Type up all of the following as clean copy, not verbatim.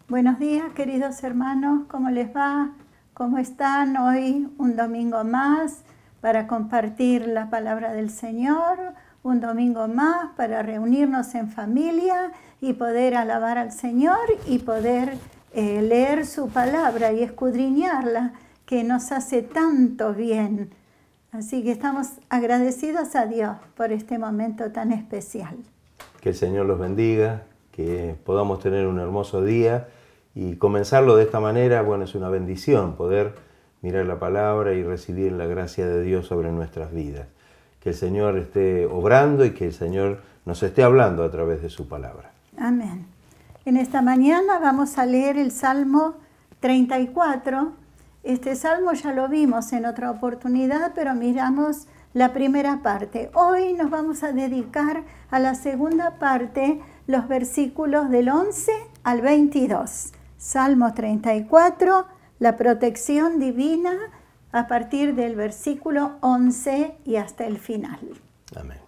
Buenos días, queridos hermanos, ¿cómo les va? ¿Cómo están? Hoy un domingo más para compartir la palabra del Señor, un domingo más para reunirnos en familia y poder alabar al Señor y poder leer su palabra y escudriñarla, que nos hace tanto bien. Así que estamos agradecidos a Dios por este momento tan especial. Que el Señor los bendiga, que podamos tener un hermoso día y comenzarlo de esta manera. Bueno, es una bendición poder mirar la palabra y recibir la gracia de Dios sobre nuestras vidas. Que el Señor esté obrando y que el Señor nos esté hablando a través de su palabra. Amén. En esta mañana vamos a leer el Salmo 34. Este salmo ya lo vimos en otra oportunidad, pero miramos la primera parte. Hoy nos vamos a dedicar a la segunda parte, los versículos del 11 al 22. Salmo 34, la protección divina, a partir del versículo 11 y hasta el final. Amén.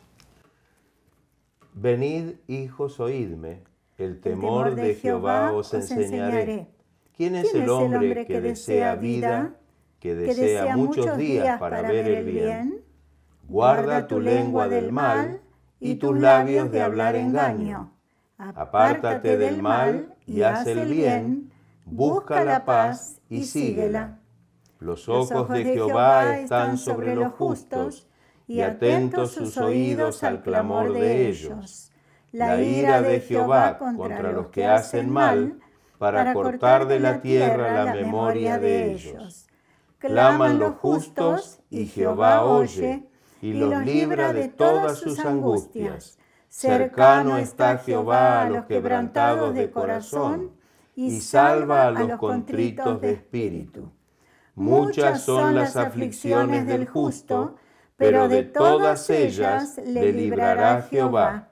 Venid, hijos, oídme, el temor de Jehová os enseñaré. ¿Quién es el hombre que desea vida, que desea muchos días para ver el bien? Guarda tu lengua del mal y tus labios de hablar engaño. Apártate del mal y haz el bien, busca la paz y síguela. Los ojos de Jehová están sobre los justos y atentos sus oídos al clamor de ellos. La ira de Jehová contra los que hacen mal, para cortar de la tierra la memoria de ellos. Claman los justos y Jehová oye y los libra de todas sus angustias. Cercano está Jehová a los quebrantados de corazón y salva a los contritos de espíritu. Muchas son las aflicciones del justo, pero de todas ellas le librará Jehová.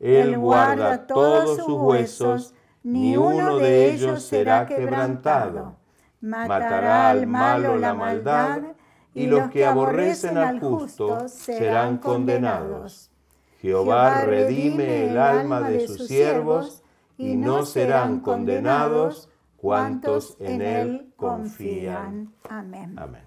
Él guarda todos sus huesos, ni uno de ellos será quebrantado. Matará al malo la maldad, y los que aborrecen al justo serán condenados. Jehová redime el alma de sus siervos, y no serán condenados cuantos en él confían. Amén. Amén.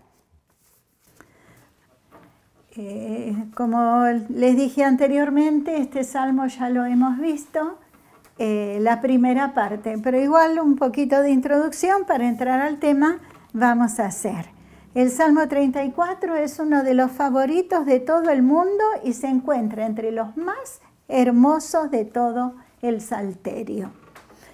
Como les dije anteriormente, este salmo ya lo hemos visto, la primera parte, pero igual un poquito de introducción para entrar al tema vamos a hacer. El Salmo 34 es uno de los favoritos de todo el mundo y se encuentra entre los más hermosos de todo el Salterio.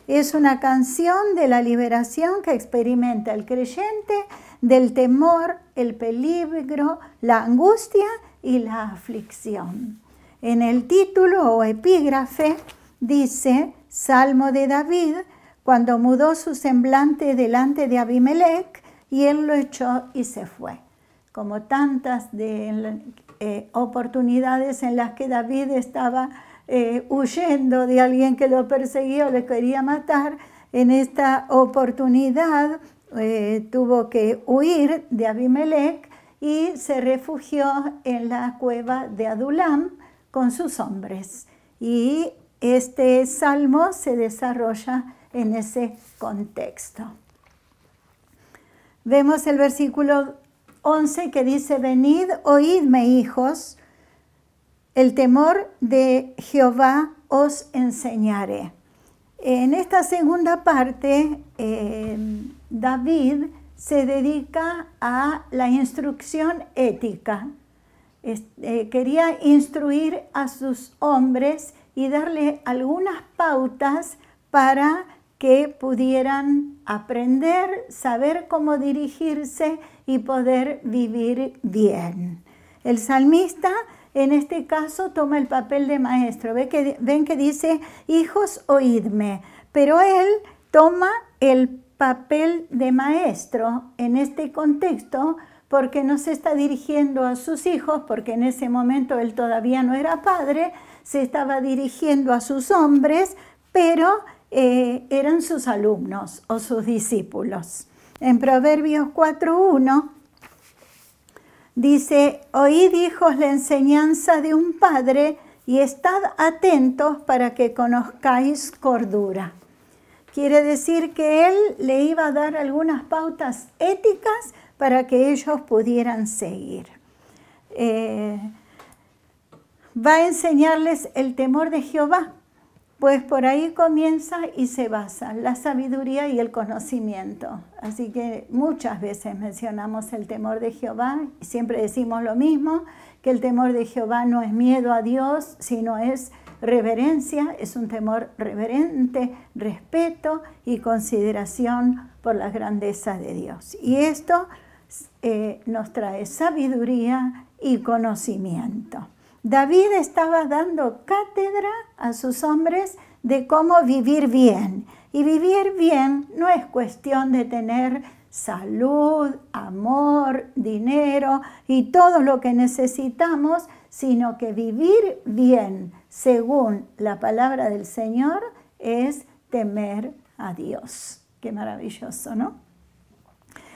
Es una canción de la liberación que experimenta el creyente del temor, el peligro, la angustia y la aflicción. En el título o epígrafe dice: Salmo de David, cuando mudó su semblante delante de Abimelech, y él lo echó y se fue. Como tantas oportunidades en las que David estaba huyendo de alguien que lo perseguía o le quería matar, en esta oportunidad tuvo que huir de Abimelech y se refugió en la cueva de Adulam con sus hombres. Y este salmo se desarrolla en ese contexto. Vemos el versículo 11 que dice: Venid, oídme, hijos, el temor de Jehová os enseñaré. En esta segunda parte, David se dedica a la instrucción ética. Quería instruir a sus hombres y darle algunas pautas para que pudieran aprender, saber cómo dirigirse y poder vivir bien. El salmista en este caso toma el papel de maestro. Ven que dice: hijos, oídme. Pero él toma el papel de maestro en este contexto porque no se está dirigiendo a sus hijos, porque en ese momento él todavía no era padre, se estaba dirigiendo a sus hombres, pero eran sus alumnos o sus discípulos. En Proverbios 4:1 dice: oíd, hijos, la enseñanza de un padre y estad atentos para que conozcáis cordura. Quiere decir que Él le iba a dar algunas pautas éticas para que ellos pudieran seguir. Va a enseñarles el temor de Jehová, pues por ahí comienza y se basa la sabiduría y el conocimiento. Así que muchas veces mencionamos el temor de Jehová y siempre decimos lo mismo, que el temor de Jehová no es miedo a Dios, sino es reverencia, es un temor reverente, respeto y consideración por la grandeza de Dios. Y esto nos trae sabiduría y conocimiento. David estaba dando cátedra a sus hombres de cómo vivir bien. Y vivir bien no es cuestión de tener salud, amor, dinero y todo lo que necesitamos, sino que vivir bien, según la palabra del Señor, es temer a Dios. Qué maravilloso, ¿no?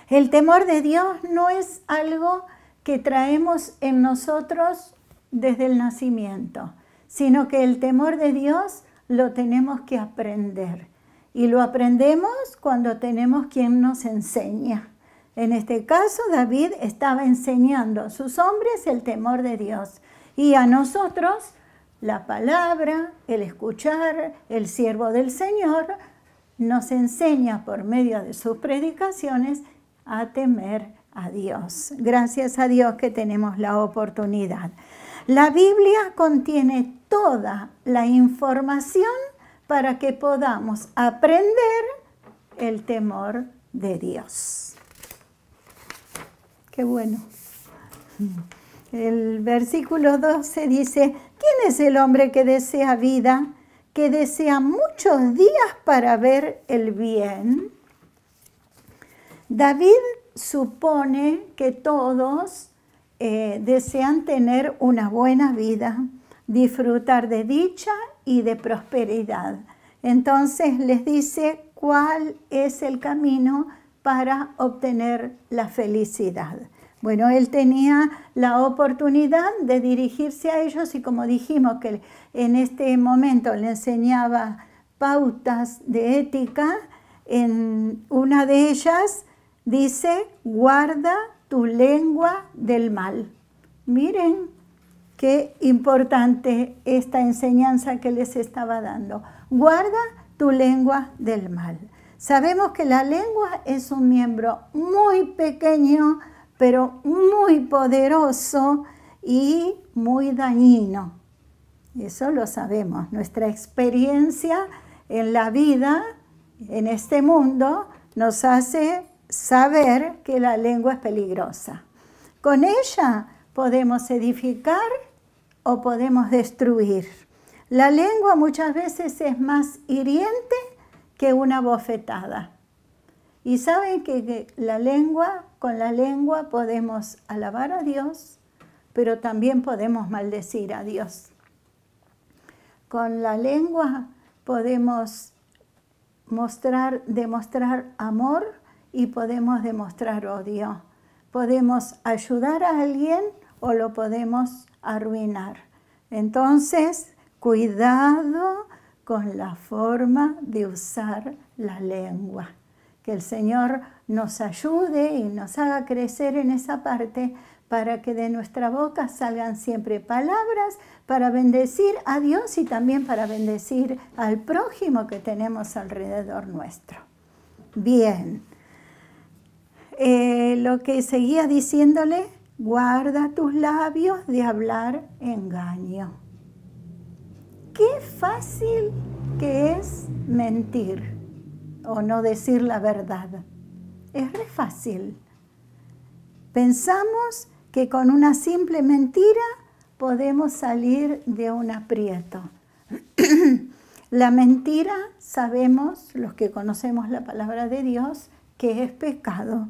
El temor de Dios no es algo que traemos en nosotros desde el nacimiento, sino que el temor de Dios lo tenemos que aprender. Y lo aprendemos cuando tenemos quien nos enseña. En este caso, David estaba enseñando a sus hombres el temor de Dios. Y a nosotros, la palabra, el escuchar, el siervo del Señor, nos enseña por medio de sus predicaciones a temer a Dios. Gracias a Dios que tenemos la oportunidad. La Biblia contiene toda la información para que podamos aprender el temor de Dios. Qué bueno. El versículo 12 dice, ¿quién es el hombre que desea vida, que desea muchos días para ver el bien? David supone que todos desean tener una buena vida, disfrutar de dicha y de prosperidad. Entonces les dice cuál es el camino para obtener la felicidad. Bueno, él tenía la oportunidad de dirigirse a ellos y como dijimos que en este momento le enseñaba pautas de ética, en una de ellas dice, guarda tu lengua del mal. Miren qué importante esta enseñanza que les estaba dando. Guarda tu lengua del mal. Sabemos que la lengua es un miembro muy pequeño, pero muy poderoso y muy dañino. Eso lo sabemos. Nuestra experiencia en la vida, en este mundo, nos hace saber que la lengua es peligrosa. Con ella podemos edificar o podemos destruir. La lengua muchas veces es más hiriente que una bofetada. Y saben que con la lengua podemos alabar a Dios, pero también podemos maldecir a Dios. Con la lengua podemos demostrar amor y podemos demostrar odio. Podemos ayudar a alguien o lo podemos arruinar. Entonces, cuidado con la forma de usar la lengua. Que el Señor nos ayude y nos haga crecer en esa parte para que de nuestra boca salgan siempre palabras para bendecir a Dios y también para bendecir al prójimo que tenemos alrededor nuestro. Bien. Lo que seguía diciéndole, guarda tus labios de hablar engaño. Qué fácil que es mentir o no decir la verdad. Es re fácil. Pensamos que con una simple mentira podemos salir de un aprieto. La mentira, sabemos, los que conocemos la palabra de Dios, que es pecado.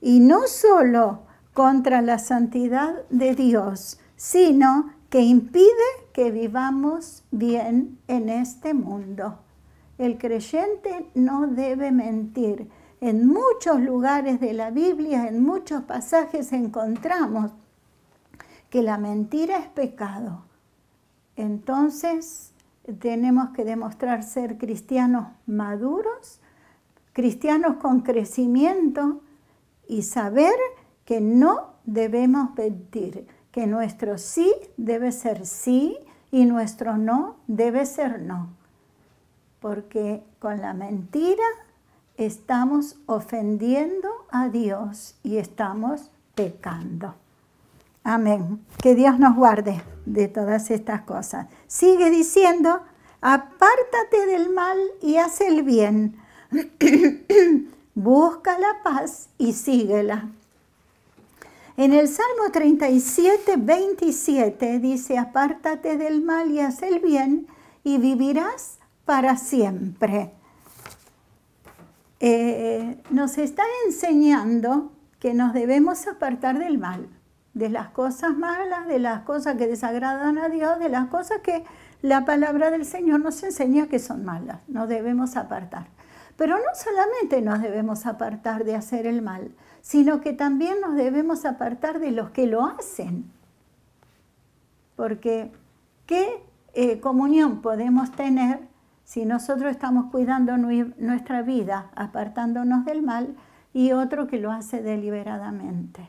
Y no solo contra la santidad de Dios, sino que impide que vivamos bien en este mundo. El creyente no debe mentir. En muchos lugares de la Biblia, en muchos pasajes encontramos que la mentira es pecado. Entonces, tenemos que demostrar ser cristianos maduros, cristianos con crecimiento y saber que no debemos mentir, que nuestro sí debe ser sí y nuestro no debe ser no. Porque con la mentira estamos ofendiendo a Dios y estamos pecando. Amén. Que Dios nos guarde de todas estas cosas. Sigue diciendo, apártate del mal y haz el bien. Busca la paz y síguela. En el Salmo 37, 27 dice, apártate del mal y haz el bien y vivirás para siempre. Nos está enseñando que nos debemos apartar del mal, de las cosas malas, de las cosas que desagradan a Dios, de las cosas que la palabra del Señor nos enseña que son malas. Nos debemos apartar. Pero no solamente nos debemos apartar de hacer el mal, sino que también nos debemos apartar de los que lo hacen. Porque ¿qué comunión podemos tener si nosotros estamos cuidando nuestra vida, apartándonos del mal, y otro que lo hace deliberadamente?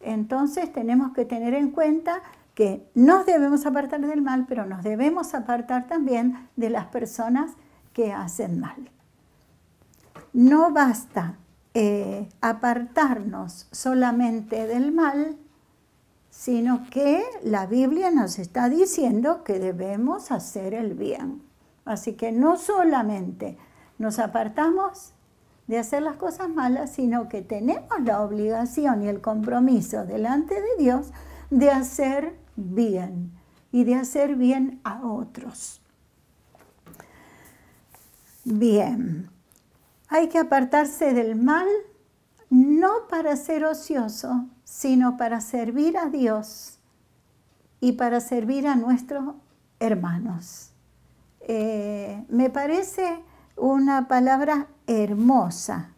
Entonces tenemos que tener en cuenta que nos debemos apartar del mal, pero nos debemos apartar también de las personas que hacen mal. No basta apartarnos solamente del mal, sino que la Biblia nos está diciendo que debemos hacer el bien. Así que no solamente nos apartamos de hacer las cosas malas, sino que tenemos la obligación y el compromiso delante de Dios de hacer bien y de hacer bien a otros. Bien, hay que apartarse del mal no para ser ocioso, sino para servir a Dios y para servir a nuestros hermanos. Me parece una palabra hermosa.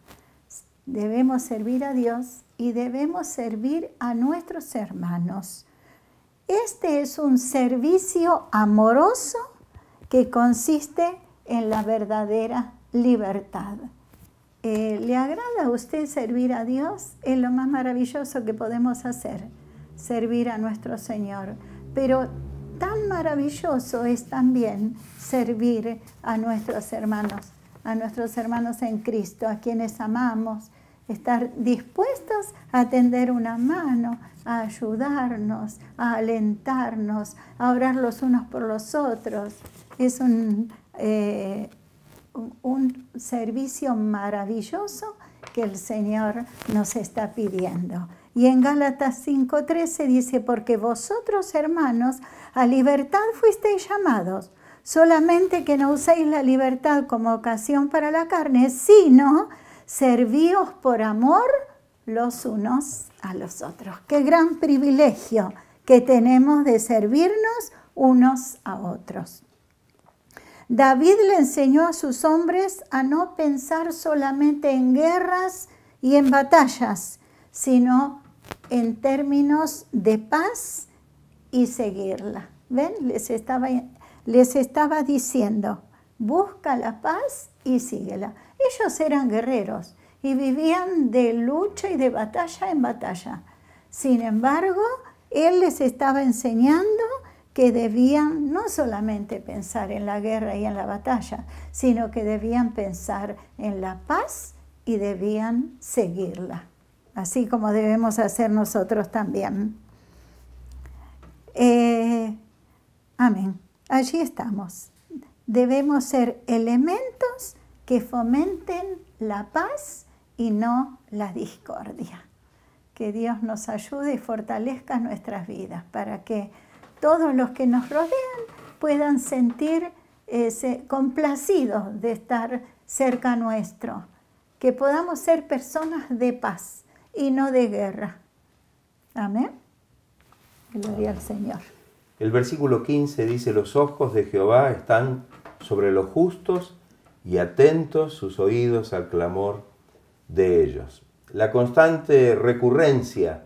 Debemos servir a Dios y debemos servir a nuestros hermanos. Este es un servicio amoroso que consiste en la verdadera libertad. ¿Le agrada a usted servir a Dios? Es lo más maravilloso que podemos hacer, servir a nuestro Señor. Pero tan maravilloso es también servir a nuestros hermanos en Cristo, a quienes amamos, estar dispuestos a tender una mano, a ayudarnos, a alentarnos, a orar los unos por los otros. Es un servicio maravilloso que el Señor nos está pidiendo. Y en Gálatas 5:13 dice, porque vosotros, hermanos, a libertad fuisteis llamados, solamente que no uséis la libertad como ocasión para la carne, sino servíos por amor los unos a los otros. Qué gran privilegio que tenemos de servirnos unos a otros. David le enseñó a sus hombres a no pensar solamente en guerras y en batallas, sino en términos de paz y seguirla. ¿Ven? Les estaba diciendo, busca la paz y síguela. Ellos eran guerreros y vivían de lucha y de batalla en batalla. Sin embargo, él les estaba enseñando que debían no solamente pensar en la guerra y en la batalla, sino que debían pensar en la paz y debían seguirla, así como debemos hacer nosotros también. Amén. Allí estamos. Debemos ser elementos que fomenten la paz y no la discordia. Que Dios nos ayude y fortalezca nuestras vidas para que todos los que nos rodean puedan sentir complacidos de estar cerca nuestro. Que podamos ser personas de paz y no de guerra. Amén. Gloria al Señor. El versículo 15 dice, los ojos de Jehová están sobre los justos y atentos sus oídos al clamor de ellos. La constante recurrencia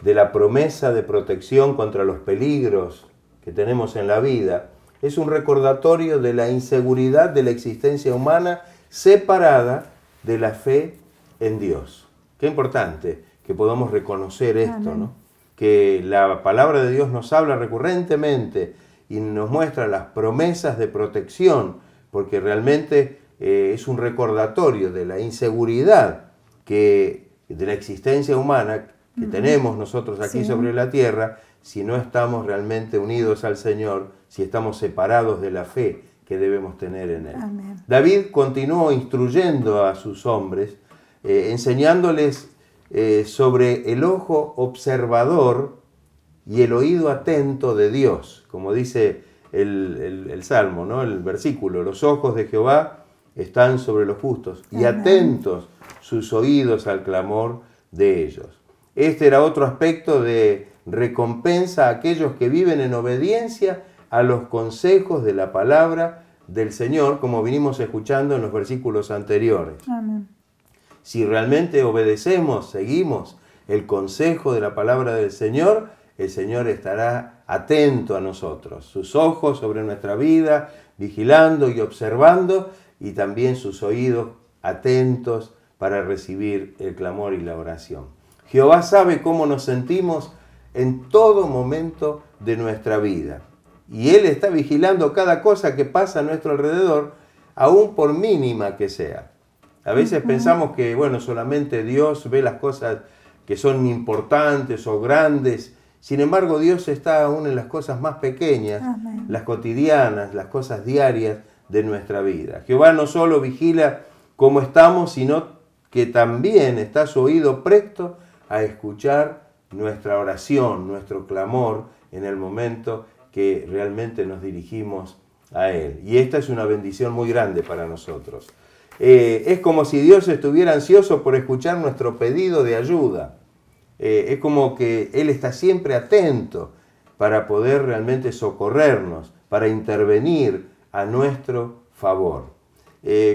de la promesa de protección contra los peligros que tenemos en la vida es un recordatorio de la inseguridad de la existencia humana separada de la fe en Dios. Qué importante que podamos reconocer esto, ¿no? Que la palabra de Dios nos habla recurrentemente y nos muestra las promesas de protección, porque realmente es un recordatorio de la inseguridad de la existencia humana que tenemos nosotros aquí sobre la tierra, si no estamos realmente unidos al Señor, si estamos separados de la fe que debemos tener en Él. Amén. David continuó instruyendo a sus hombres, enseñándoles sobre el ojo observador y el oído atento de Dios, como dice el Salmo, ¿no? El versículo: los ojos de Jehová están sobre los justos y atentos sus oídos al clamor de ellos. Este era otro aspecto de recompensa a aquellos que viven en obediencia a los consejos de la palabra del Señor, como vinimos escuchando en los versículos anteriores. Amén. Si realmente obedecemos, seguimos el consejo de la palabra del Señor, el Señor estará atento a nosotros, sus ojos sobre nuestra vida, vigilando y observando, y también sus oídos atentos para recibir el clamor y la oración. Jehová sabe cómo nos sentimos en todo momento de nuestra vida, y Él está vigilando cada cosa que pasa a nuestro alrededor, aún por mínima que sea. A veces pensamos que, bueno, solamente Dios ve las cosas que son importantes o grandes. Sin embargo, Dios está aún en las cosas más pequeñas, las cotidianas, las cosas diarias de nuestra vida. Jehová no solo vigila cómo estamos, sino que también está su oído presto a escuchar nuestra oración, nuestro clamor en el momento que realmente nos dirigimos a Él. Y esta es una bendición muy grande para nosotros. Es como si Dios estuviera ansioso por escuchar nuestro pedido de ayuda. Es como que Él está siempre atento para poder realmente socorrernos, para intervenir a nuestro favor.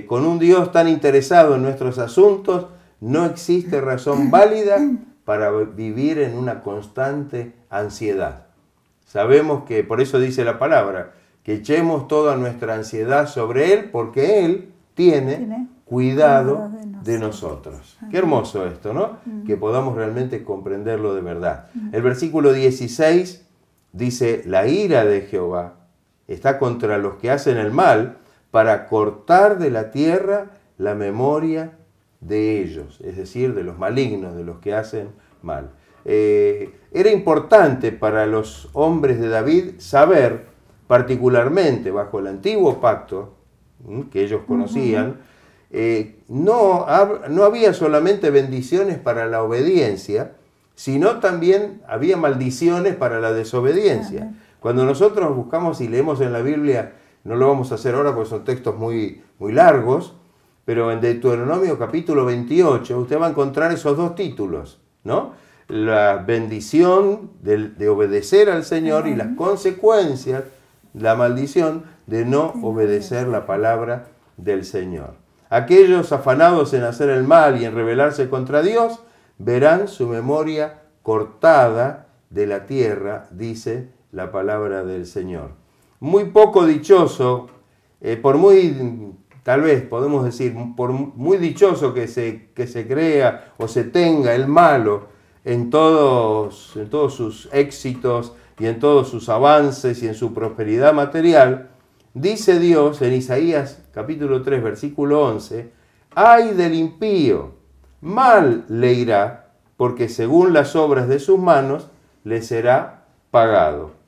Con un Dios tan interesado en nuestros asuntos, no existe razón válida para vivir en una constante ansiedad. Sabemos que, por eso dice la palabra, que echemos toda nuestra ansiedad sobre Él, porque Él tiene cuidado de nosotros. Qué hermoso esto, ¿no? Que podamos realmente comprenderlo de verdad. El versículo 16 dice: la ira de Jehová está contra los que hacen el mal, para cortar de la tierra la memoria de ellos, es decir, de los malignos, de los que hacen mal. Era importante para los hombres de David saber, particularmente bajo el antiguo pacto, que ellos conocían, no había solamente bendiciones para la obediencia, sino también había maldiciones para la desobediencia. Cuando nosotros buscamos y leemos en la Biblia, no lo vamos a hacer ahora porque son textos muy, muy largos, pero en Deuteronomio capítulo 28 usted va a encontrar esos dos títulos, ¿no? La bendición de obedecer al Señor y las consecuencias, la maldición de no obedecer la palabra del Señor. Aquellos afanados en hacer el mal y en rebelarse contra Dios, verán su memoria cortada de la tierra, dice la palabra del Señor. Muy poco dichoso, tal vez podemos decir, por muy dichoso que se crea o se tenga el malo en todos sus éxitos y en todos sus avances y en su prosperidad material, dice Dios en Isaías capítulo 3, versículo 11, ¡ay del impío! Mal le irá, porque según las obras de sus manos le será pagado.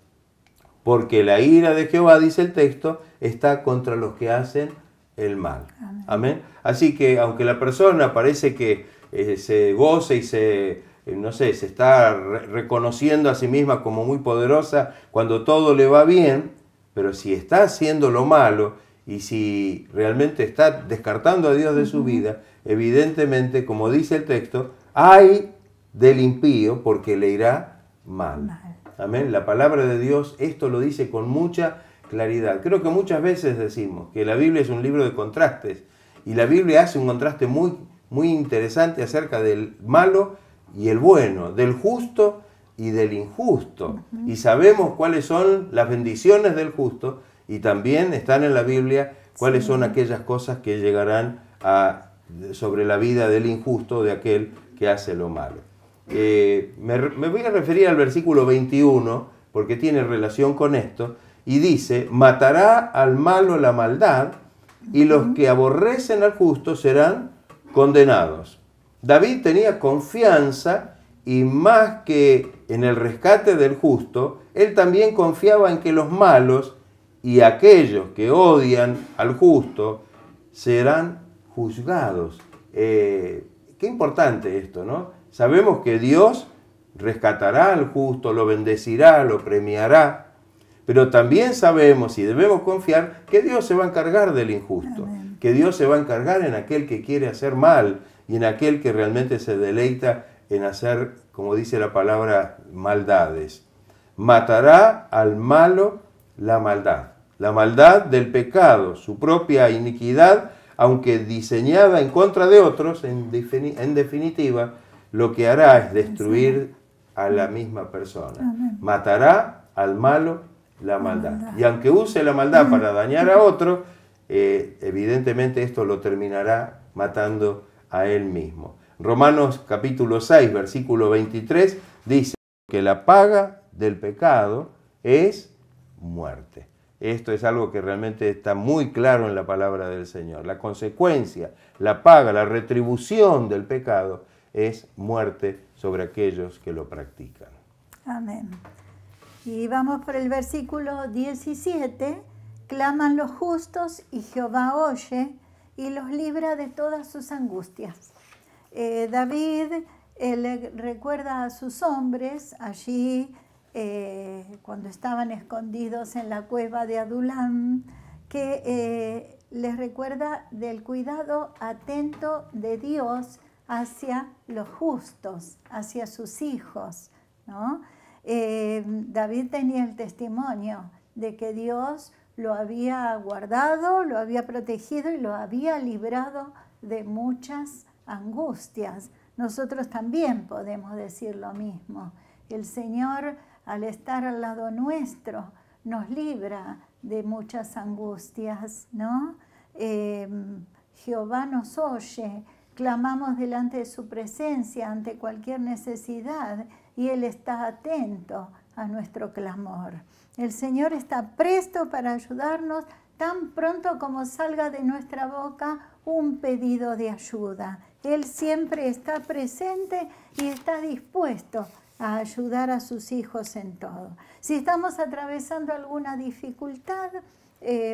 Porque la ira de Jehová, dice el texto, está contra los que hacen el mal. Amén. Así que aunque la persona parece que se goce y se está reconociendo a sí misma como muy poderosa cuando todo le va bien, pero si está haciendo lo malo y si realmente está descartando a Dios de su vida, evidentemente, como dice el texto, ay del impío porque le irá mal. Amén. La palabra de Dios esto lo dice con mucha claridad. Creo que muchas veces decimos que la Biblia es un libro de contrastes y la Biblia hace un contraste muy, muy interesante acerca del malo y el bueno, del justo y del injusto. Y sabemos cuáles son las bendiciones del justo Y también están en la Biblia cuáles son aquellas cosas que llegarán sobre la vida del injusto, de aquel que hace lo malo. Me voy a referir al versículo 21, porque tiene relación con esto, y dice, matará al malo la maldad, y los que aborrecen al justo serán condenados. David tenía confianza, y más que en el rescate del justo, él también confiaba en que los malos y aquellos que odian al justo serán juzgados. Qué importante esto, ¿no? Sabemos que Dios rescatará al justo, lo bendecirá, lo premiará, pero también sabemos y debemos confiar que Dios se va a encargar del injusto, amén, que Dios se va a encargar en aquel que quiere hacer mal y en aquel que realmente se deleita en hacer, como dice la palabra, maldades. Matará al malo la maldad del pecado, su propia iniquidad, aunque diseñada en contra de otros, en definitiva, lo que hará es destruir a la misma persona. Amén. Matará al malo la maldad. Y aunque use la maldad para dañar a otro, evidentemente esto lo terminará matando a él mismo. Romanos capítulo 6, versículo 23, dice que la paga del pecado es muerte. Esto es algo que realmente está muy claro en la palabra del Señor. La consecuencia, la paga, la retribución del pecado es muerte sobre aquellos que lo practican. Amén. Y vamos por el versículo 17. Claman los justos y Jehová oye y los libra de todas sus angustias. David le recuerda a sus hombres allí cuando estaban escondidos en la cueva de Adulam, que les recuerda del cuidado atento de Dios hacia los justos, hacia sus hijos, ¿no? David tenía el testimonio de que Dios lo había guardado, lo había protegido y lo había librado de muchas angustias. Nosotros también podemos decir lo mismo. El Señor, al estar al lado nuestro, nos libra de muchas angustias, ¿no? Jehová nos oye, clamamos delante de su presencia ante cualquier necesidad y Él está atento a nuestro clamor. El Señor está presto para ayudarnos tan pronto como salga de nuestra boca un pedido de ayuda. Él siempre está presente y está dispuesto a ayudar a sus hijos en todo. Si estamos atravesando alguna dificultad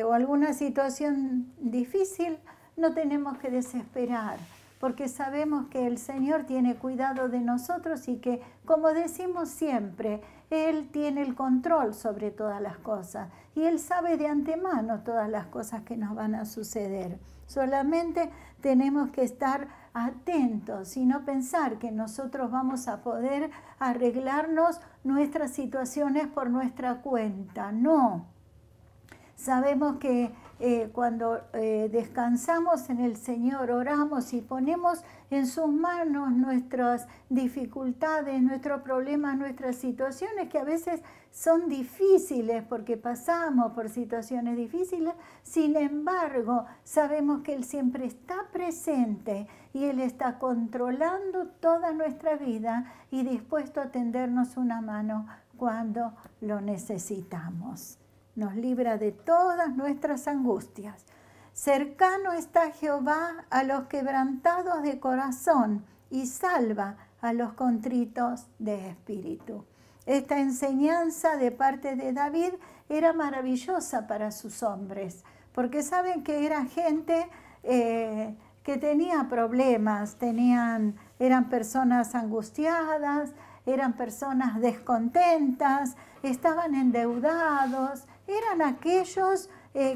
o alguna situación difícil, no tenemos que desesperar, porque sabemos que el Señor tiene cuidado de nosotros y que, como decimos siempre, Él tiene el control sobre todas las cosas y Él sabe de antemano todas las cosas que nos van a suceder. Solamente tenemos que estar atentos y no pensar que nosotros vamos a poder arreglarnos nuestras situaciones por nuestra cuenta. No. Sabemos que cuando descansamos en el Señor, oramos y ponemos en sus manos nuestras dificultades, nuestros problemas, nuestras situaciones que a veces son difíciles porque pasamos por situaciones difíciles. Sin embargo, sabemos que Él siempre está presente y Él está controlando toda nuestra vida y dispuesto a tendernos una mano cuando lo necesitamos. Nos libra de todas nuestras angustias. Cercano está Jehová a los quebrantados de corazón y salva a los contritos de espíritu. Esta enseñanza de parte de David era maravillosa para sus hombres, porque saben que era gente que tenía problemas, eran personas angustiadas, eran personas descontentas, estaban endeudados, eran aquellos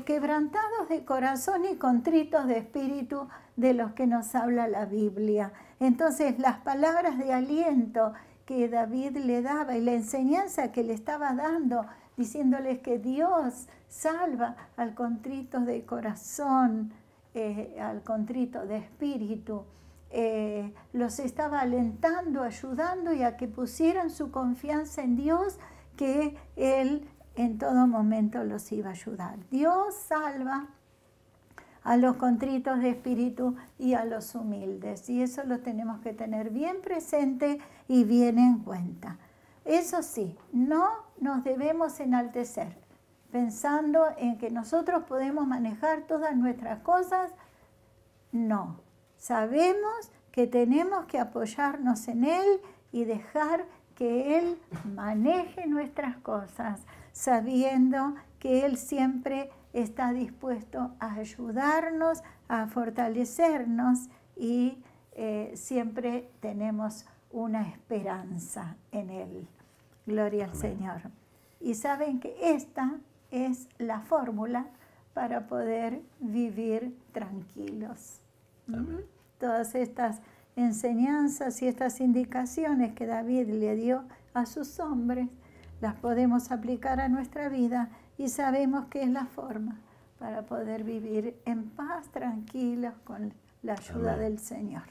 quebrantados de corazón y contritos de espíritu de los que nos habla la Biblia. Entonces las palabras de aliento que David le daba y la enseñanza que le estaba dando, diciéndoles que Dios salva al contrito de corazón, al contrito de espíritu, los estaba alentando, ayudando y a que pusieran su confianza en Dios, que Él en todo momento los iba a ayudar. Dios salva a los contritos de espíritu y a los humildes, y eso lo tenemos que tener bien presente y bien en cuenta. Eso sí, no nos debemos enaltecer, pensando en que nosotros podemos manejar todas nuestras cosas. No, sabemos que tenemos que apoyarnos en Él y dejar que Él maneje nuestras cosas, sabiendo que Él siempre está dispuesto a ayudarnos, a fortalecernos, y siempre tenemos una esperanza en Él. Gloria al Señor. Y saben que esta es la fórmula para poder vivir tranquilos. Todas estas enseñanzas y estas indicaciones que David le dio a sus hombres, las podemos aplicar a nuestra vida y sabemos que es la forma para poder vivir en paz, tranquilos, con la ayuda del Señor.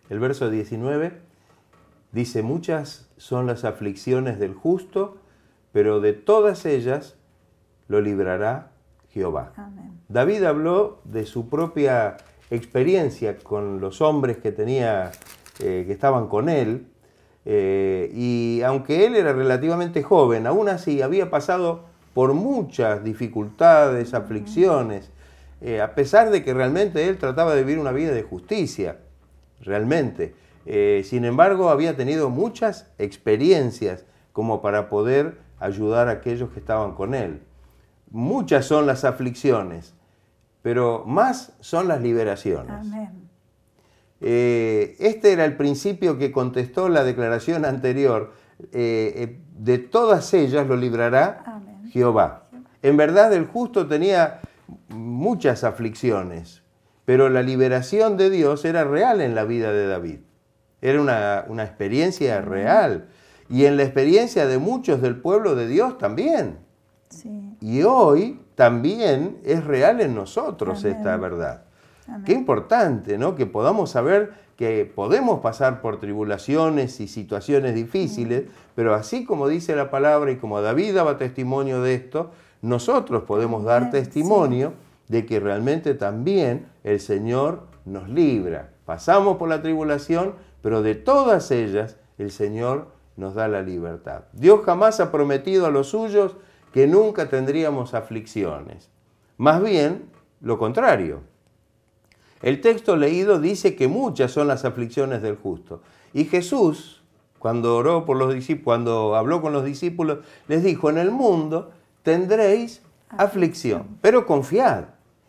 El verso 19 dice: muchas son las aflicciones del justo, pero de todas ellas lo librará Jehová. Amén. David habló de su propia experiencia con los hombres que tenía, que estaban con él, y aunque él era relativamente joven, aún así había pasado por muchas dificultades, aflicciones, a pesar de que realmente él trataba de vivir una vida de justicia, realmente. Sin embargo, había tenido muchas experiencias como para poder ayudar a aquellos que estaban con él. Muchas son las aflicciones, pero más son las liberaciones. Amén. Este era el principio que contestó la declaración anterior. De todas ellas lo librará Amén. Jehová. En verdad, el justo tenía muchas aflicciones, pero la liberación de Dios era real en la vida de David. Era una experiencia real. Y en la experiencia de muchos del pueblo de Dios también. Sí. Y hoy también es real en nosotros. Amén. Esta verdad. Amén. Qué importante, ¿no? Que podamos saber que podemos pasar por tribulaciones y situaciones difíciles, pero así como dice la palabra y como David daba testimonio de esto, nosotros podemos dar testimonio de que realmente también el Señor nos libra. Pasamos por la tribulación, pero de todas ellas el Señor nos da la libertad. Dios jamás ha prometido a los suyos que nunca tendríamos aflicciones. Más bien, lo contrario. El texto leído dice que muchas son las aflicciones del justo. Y Jesús, cuando oró por los discípulos, cuando habló con los discípulos, les dijo: en el mundo tendréis aflicción, pero confiad,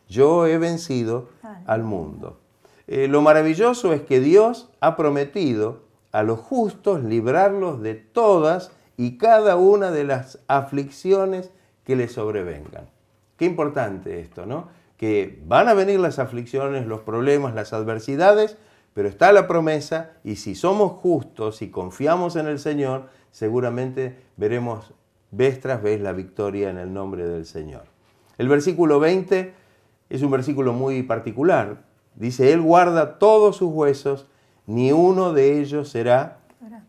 yo he vencido al mundo. Lo maravilloso es que Dios ha prometido a los justos librarlos de todas y cada una de las aflicciones que les sobrevengan. Qué importante esto, ¿no? Que van a venir las aflicciones, los problemas, las adversidades, pero está la promesa, y si somos justos y confiamos en el Señor, seguramente veremos vez tras vez la victoria en el nombre del Señor. El versículo 20 es un versículo muy particular. Dice: Él guarda todos sus huesos, ni uno de ellos será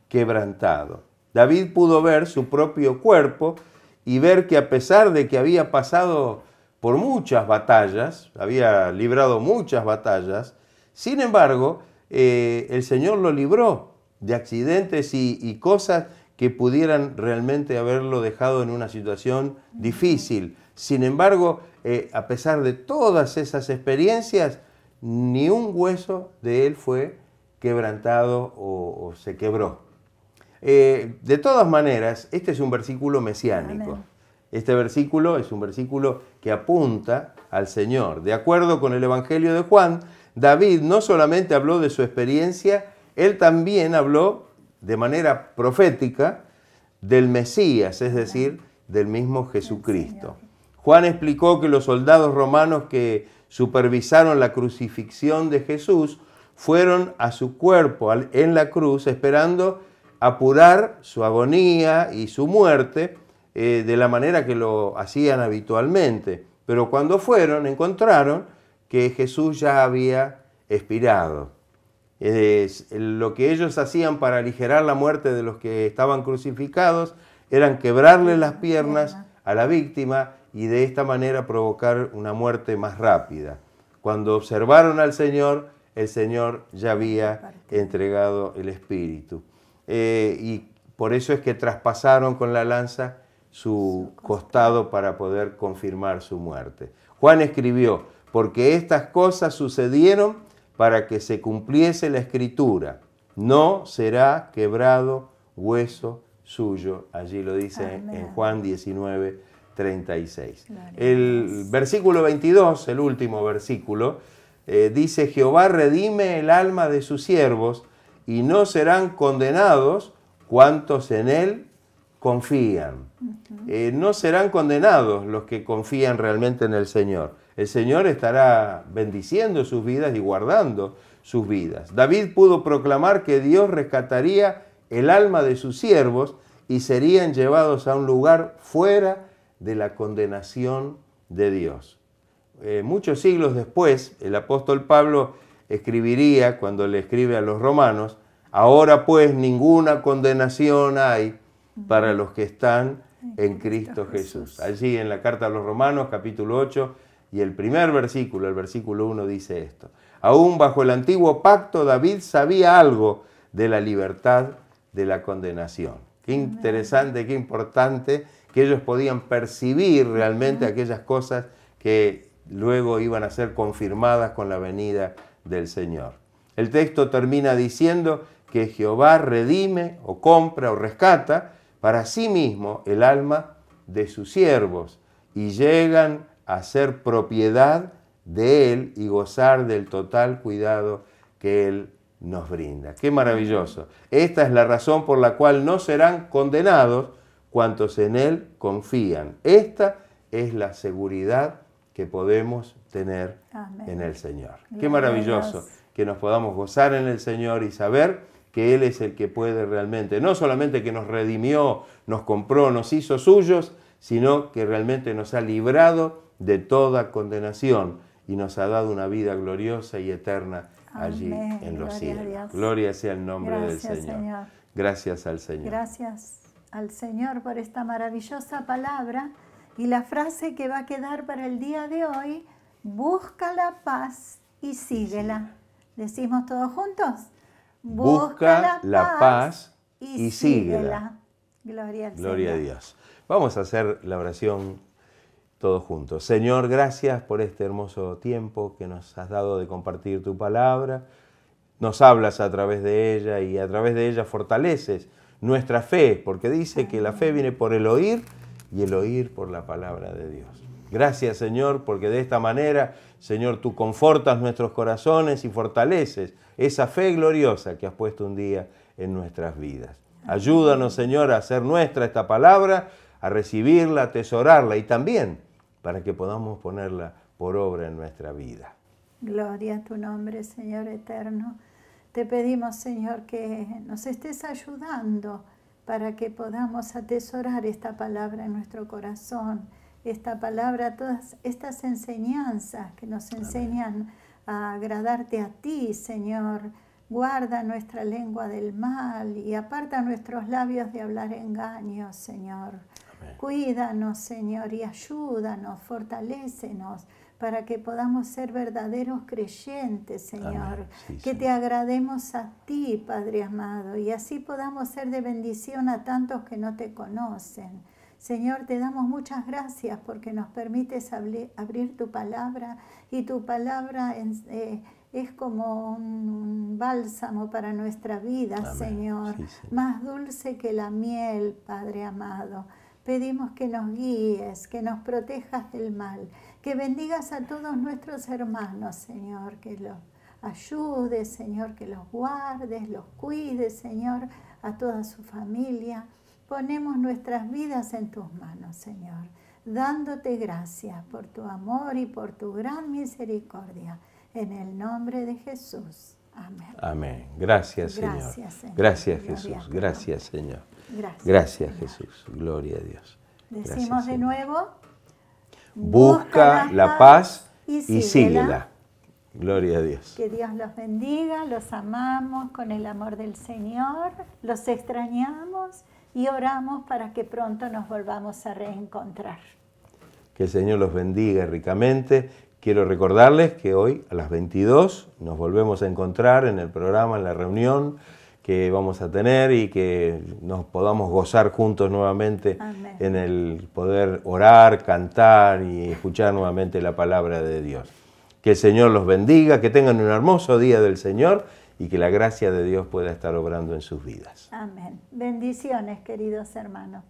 quebrantado. David pudo ver su propio cuerpo y ver que a pesar de que había pasado por muchas batallas, había librado muchas batallas, sin embargo, el Señor lo libró de accidentes y cosas que pudieran realmente haberlo dejado en una situación difícil. Sin embargo, a pesar de todas esas experiencias, ni un hueso de él fue quebrantado o se quebró. De todas maneras, este es un versículo mesiánico. Amén. Este versículo es un versículo que apunta al Señor. De acuerdo con el Evangelio de Juan, David no solamente habló de su experiencia, él también habló de manera profética del Mesías, es decir, del mismo Jesucristo. Juan explicó que los soldados romanos que supervisaron la crucifixión de Jesús fueron a su cuerpo en la cruz esperando apurar su agonía y su muerte de la manera que lo hacían habitualmente. Pero cuando fueron, encontraron que Jesús ya había expirado. Lo que ellos hacían para aligerar la muerte de los que estaban crucificados eran quebrarle las piernas a la víctima y de esta manera provocar una muerte más rápida. Cuando observaron al Señor, el Señor ya había entregado el Espíritu. Y por eso es que traspasaron con la lanza su costado para poder confirmar su muerte. Juan escribió, porque estas cosas sucedieron para que se cumpliese la Escritura. No será quebrado hueso suyo. Allí lo dice en Juan 19:36. El versículo 22, el último versículo, dice, Jehová redime el alma de sus siervos y no serán condenados cuantos en él confían. No serán condenados los que confían realmente en el Señor. El Señor estará bendiciendo sus vidas y guardando sus vidas. David pudo proclamar que Dios rescataría el alma de sus siervos y serían llevados a un lugar fuera de la condenación de Dios. Muchos siglos después, el apóstol Pablo escribiría, cuando le escribe a los romanos, ahora pues ninguna condenación hay para los que están en Cristo Jesús. Allí en la carta a los Romanos, capítulo 8, y el primer versículo, el versículo 1, dice esto. Aún bajo el antiguo pacto, David sabía algo de la libertad de la condenación. Qué interesante, qué importante que ellos podían percibir realmente aquellas cosas que luego iban a ser confirmadas con la venida del Señor. El texto termina diciendo que Jehová redime o compra o rescata para sí mismo el alma de sus siervos y llegan a ser propiedad de Él y gozar del total cuidado que Él nos brinda. ¡Qué maravilloso! Esta es la razón por la cual no serán condenados cuantos en Él confían. Esta es la seguridad que podemos tener en el Señor. ¡Qué maravilloso! Que nos podamos gozar en el Señor y saber que Él es el que puede realmente, no solamente que nos redimió, nos compró, nos hizo suyos, sino que realmente nos ha librado de toda condenación y nos ha dado una vida gloriosa y eterna allí en los cielos. Gloria sea el nombre del Señor. Gracias al Señor. Gracias al Señor por esta maravillosa palabra y la frase que va a quedar para el día de hoy, busca la paz y síguela. ¿Decimos todos juntos? Busca la paz y síguela. Gloria al Señor. Gloria a Dios. Vamos a hacer la oración todos juntos. Señor, gracias por este hermoso tiempo que nos has dado de compartir tu palabra. Nos hablas a través de ella y a través de ella fortaleces nuestra fe, porque dice que la fe viene por el oír y el oír por la palabra de Dios. Gracias, Señor, porque de esta manera, Señor, tú confortas nuestros corazones y fortaleces esa fe gloriosa que has puesto un día en nuestras vidas. Ayúdanos, Señor, a hacer nuestra esta palabra, a recibirla, a atesorarla y también para que podamos ponerla por obra en nuestra vida. Gloria a tu nombre, Señor eterno. Te pedimos, Señor, que nos estés ayudando para que podamos atesorar esta palabra en nuestro corazón, esta palabra, todas estas enseñanzas que nos enseñan a agradarte a ti, Señor. Guarda nuestra lengua del mal y aparta nuestros labios de hablar engaños, Señor. Amén. Cuídanos, Señor, y ayúdanos, fortalécenos para que podamos ser verdaderos creyentes, Señor. Sí, que te agrademos a ti, Padre amado, y así podamos ser de bendición a tantos que no te conocen. Señor, te damos muchas gracias porque nos permites abrir tu palabra y tu palabra es como un bálsamo para nuestra vida, amén, Señor. Sí, más dulce que la miel, Padre amado. Pedimos que nos guíes, que nos protejas del mal, que bendigas a todos nuestros hermanos, Señor, que los ayudes, Señor, que los guardes, los cuides, Señor, a toda su familia. Ponemos nuestras vidas en tus manos, Señor, dándote gracias por tu amor y por tu gran misericordia. En el nombre de Jesús. Amén. Amén. Gracias, Señor. Gracias, Señor. Gracias, Jesús. Gracias, Señor. Gracias, Jesús. Gloria a Dios. Decimos gracias, de nuevo. Busca la paz y síguela. Gloria a Dios. Que Dios los bendiga, los amamos con el amor del Señor, los extrañamos y oramos para que pronto nos volvamos a reencontrar. Que el Señor los bendiga ricamente. Quiero recordarles que hoy a las 22 nos volvemos a encontrar en el programa, en la reunión que vamos a tener y que nos podamos gozar juntos nuevamente. Amén. En el poder orar, cantar y escuchar nuevamente la palabra de Dios. Que el Señor los bendiga, que tengan un hermoso día del Señor y que la gracia de Dios pueda estar obrando en sus vidas. Amén. Bendiciones, queridos hermanos.